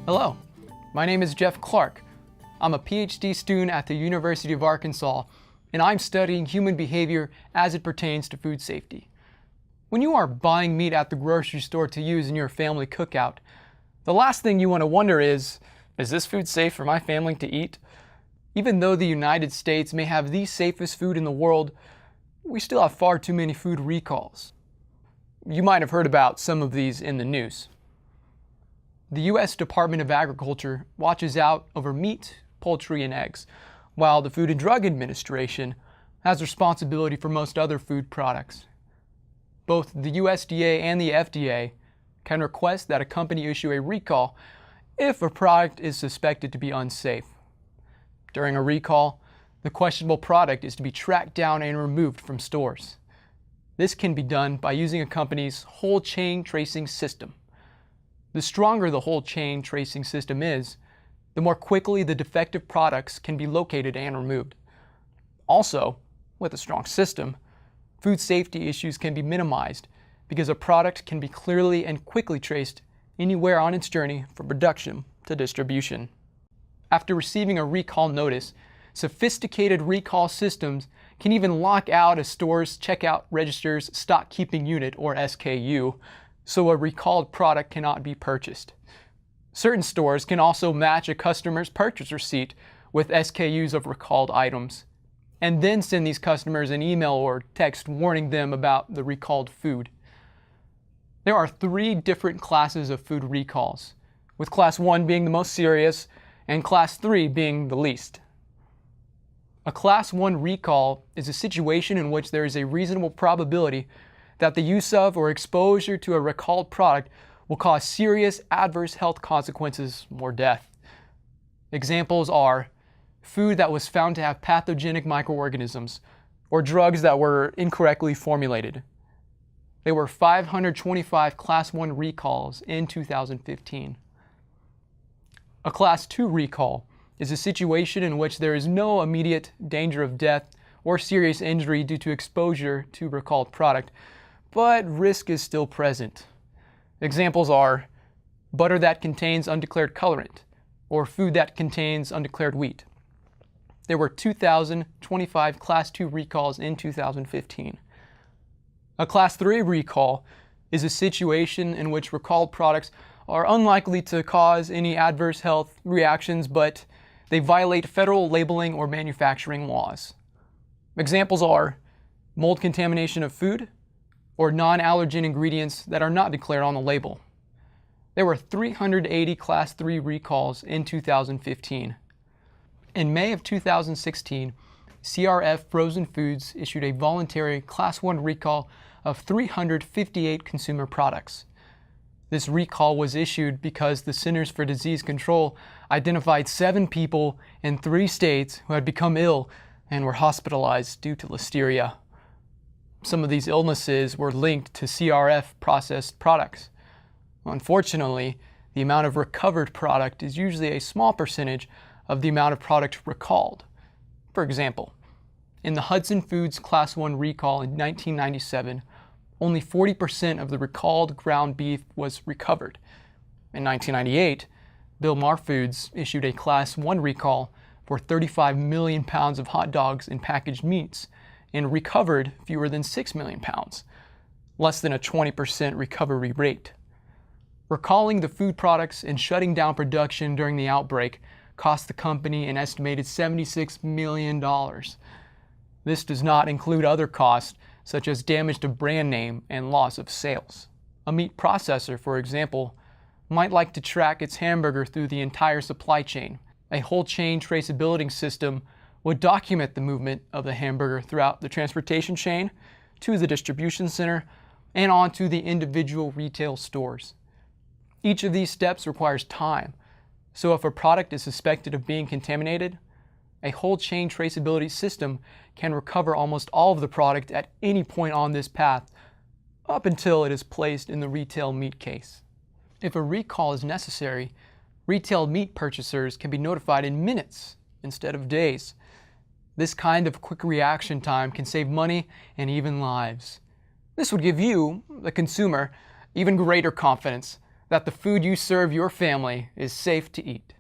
Hello, my name is Jeff Clark. I'm a PhD student at the University of Arkansas, and I'm studying human behavior as it pertains to food safety. When you are buying meat at the grocery store to use in your family cookout, the last thing you want to wonder is this food safe for my family to eat? Even though the United States may have the safest food in the world, we still have far too many food recalls. You might have heard about some of these in the news. The U.S. Department of Agriculture watches out over meat, poultry, and eggs, while the Food and Drug Administration has responsibility for most other food products. Both the USDA and the FDA can request that a company issue a recall if a product is suspected to be unsafe. During a recall, the questionable product is to be tracked down and removed from stores. This can be done by using a company's whole chain tracing system. The stronger the whole chain tracing system is, the more quickly the defective products can be located and removed. Also, with a strong system, food safety issues can be minimized because a product can be clearly and quickly traced anywhere on its journey from production to distribution. After receiving a recall notice, sophisticated recall systems can even lock out a store's checkout register's stock keeping unit, or SKU, so a recalled product cannot be purchased. Certain stores can also match a customer's purchase receipt with SKUs of recalled items, and then send these customers an email or text warning them about the recalled food. There are 3 different classes of food recalls, with Class 1 being the most serious and Class 3 being the least. A Class 1 recall is a situation in which there is a reasonable probability that the use of or exposure to a recalled product will cause serious adverse health consequences or death. Examples are food that was found to have pathogenic microorganisms, or drugs that were incorrectly formulated. There were 525 Class 1 recalls in 2015. A Class 2 recall is a situation in which there is no immediate danger of death or serious injury due to exposure to recalled product, but risk is still present. Examples are butter that contains undeclared colorant, or food that contains undeclared wheat. There were 2,025 Class 2 recalls in 2015. A Class 3 recall is a situation in which recalled products are unlikely to cause any adverse health reactions, but they violate federal labeling or manufacturing laws. Examples are mold contamination of food, or non-allergen ingredients that are not declared on the label. There were 380 Class 3 recalls in 2015. In May of 2016, CRF Frozen Foods issued a voluntary Class 1 recall of 358 consumer products. This recall was issued because the Centers for Disease Control identified 7 people in 3 states who had become ill and were hospitalized due to listeria. Some of these illnesses were linked to CRF processed products. Unfortunately, the amount of recovered product is usually a small percentage of the amount of product recalled. For example, in the Hudson Foods Class 1 recall in 1997, only 40% of the recalled ground beef was recovered. In 1998, Bill Maher Foods issued a Class 1 recall for 35 million pounds of hot dogs and packaged meats, and recovered fewer than 6 million pounds, less than a 20% recovery rate. Recalling the food products and shutting down production during the outbreak cost the company an estimated $76 million. This does not include other costs such as damage to brand name and loss of sales. A meat processor, for example, might like to track its hamburger through the entire supply chain. A whole chain traceability system would document the movement of the hamburger throughout the transportation chain, to the distribution center, and onto the individual retail stores. Each of these steps requires time, so if a product is suspected of being contaminated, a whole chain traceability system can recover almost all of the product at any point on this path, up until it is placed in the retail meat case. If a recall is necessary, retail meat purchasers can be notified in minutes instead of days. This kind of quick reaction time can save money and even lives. This would give you, the consumer, even greater confidence that the food you serve your family is safe to eat.